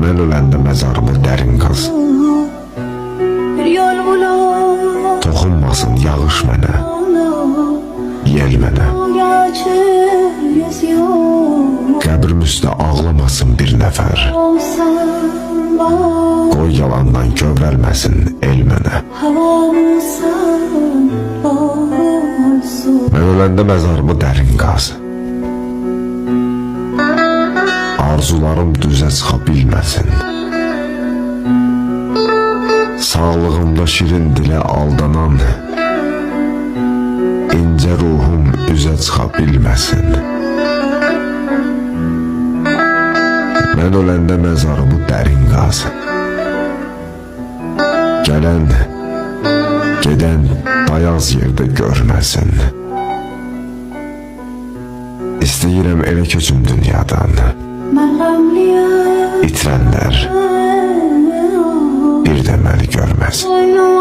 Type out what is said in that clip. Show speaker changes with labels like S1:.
S1: Mən öləndə məzarımı dərin qaz. Toxunmasın yağış mənə, yel mənə. Qəbrim üstə ağlamasın bir nəfər. Qoy yalandan kövrəlməsin el mənə. Mən öləndə məzarımı dərin qaz. Arzularım düzə çıxa bilməsin. Sağlığımda şirin dilə aldanan incə ruhum üzə çıxa bilməsin. Mən öləndə məzarımı dərin qaz. Gələn, gedən dayaz yerdə görməsin. İstəyirəm elə köçüm dünyadan. İtirənlər bir də məni görməsin.